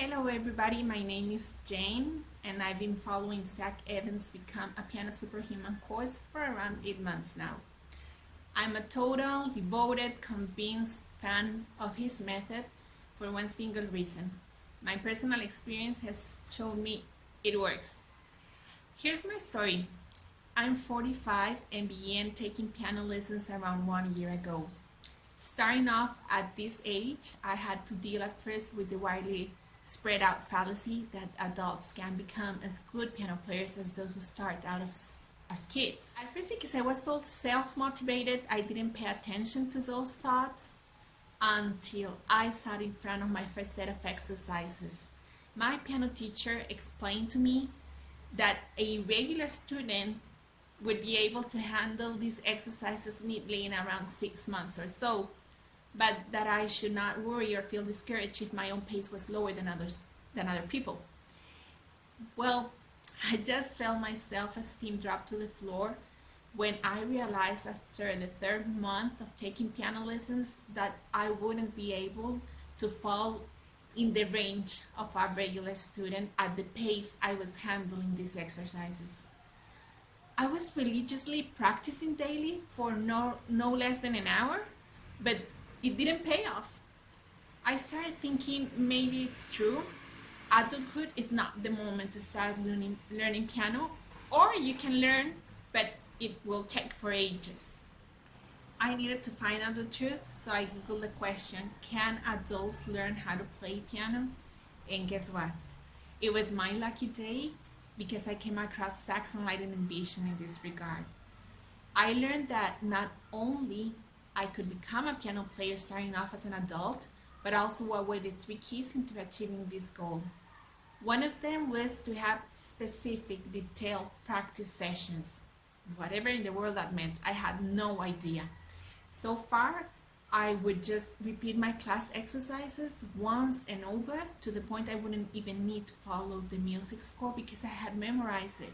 Hello everybody, my name is Jane and I've been following Zach Evans' Become a Piano Superhuman course for around 8 months now. I'm a total, devoted, convinced fan of his method for one single reason. My personal experience has shown me it works. Here's my story. I'm 45 and began taking piano lessons around 1 year ago. Starting off at this age, I had to deal at first with the widely spread out fallacy that adults can become as good piano players as those who start out as kids. At first, because I was so self-motivated, I didn't pay attention to those thoughts until I sat in front of my first set of exercises. My piano teacher explained to me that a regular student would be able to handle these exercises neatly in around 6 months or so, but that I should not worry or feel discouraged if my own pace was lower than other people. Well, I just felt my self-esteem drop to the floor when I realized after the third month of taking piano lessons that I wouldn't be able to fall in the range of a regular student at the pace I was handling these exercises. I was religiously practicing daily for no less than an hour, but it didn't pay off. I started thinking maybe it's true. Adulthood is not the moment to start learning piano, or you can learn, but it will take for ages. I needed to find out the truth, so I googled the question, can adults learn how to play piano? And guess what? It was my lucky day because I came across Zach's enlightening vision in this regard. I learned that not only I could become a piano player starting off as an adult, but also what were the 3 keys into achieving this goal. One of them was to have specific, detailed practice sessions. Whatever in the world that meant, I had no idea. So far, I would just repeat my class exercises once and over to the point I wouldn't even need to follow the music score because I had memorized it.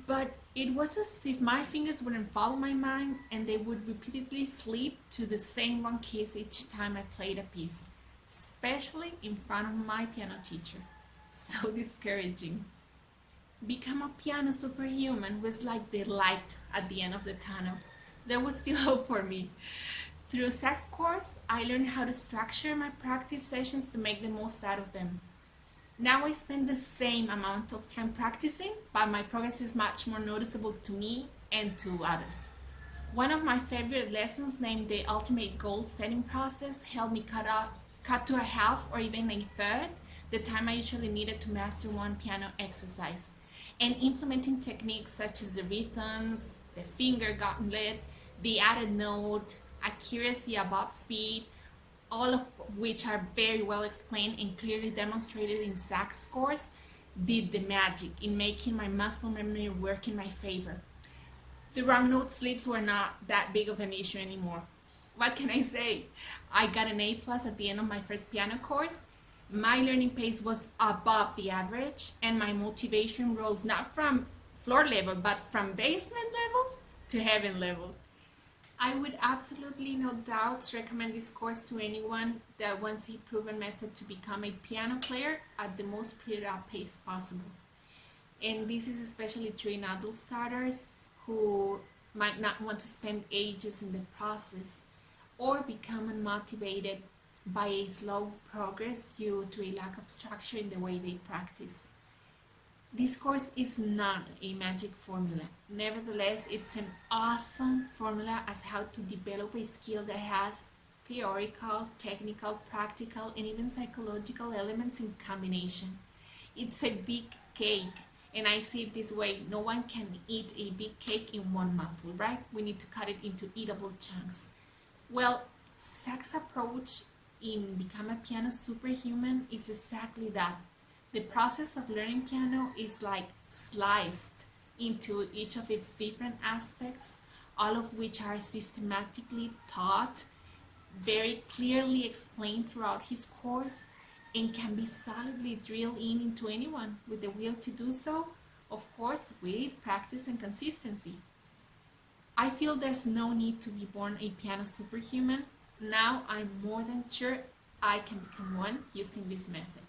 But it was as if my fingers wouldn't follow my mind and they would repeatedly slip to the same wrong keys each time I played a piece, especially in front of my piano teacher. So discouraging. Become a piano superhuman was like the light at the end of the tunnel. There was still hope for me. Through Zach's course, I learned how to structure my practice sessions to make the most out of them. Now I spend the same amount of time practicing, but my progress is much more noticeable to me and to others. One of my favorite lessons, named the Ultimate Goal Setting Process, helped me cut to a half or even a third the time I usually needed to master one piano exercise. And implementing techniques such as the rhythms, the finger gauntlet, the added note, accuracy above speed, all of which are very well explained and clearly demonstrated in Zach's course, did the magic in making my muscle memory work in my favor. The wrong note slips were not that big of an issue anymore. What can I say? I got an A+ at the end of my first piano course. My learning pace was above the average, and my motivation rose not from floor level, but from basement level to heaven level. I would absolutely, no doubts, recommend this course to anyone that wants a proven method to become a piano player at the most speed-up pace possible. And this is especially true in adult starters who might not want to spend ages in the process or become unmotivated by a slow progress due to a lack of structure in the way they practice. This course is not a magic formula. Nevertheless, it's an awesome formula as how to develop a skill that has theoretical, technical, practical, and even psychological elements in combination. It's a big cake, and I see it this way. No one can eat a big cake in one mouthful, right? We need to cut it into eatable chunks. Well, Zach's approach in Become a Piano Superhuman is exactly that. The process of learning piano is like sliced into each of its different aspects, all of which are systematically taught, very clearly explained throughout his course, and can be solidly drilled into anyone with the will to do so, of course, with practice and consistency. I feel there's no need to be born a piano superhuman. Now I'm more than sure I can become one using this method.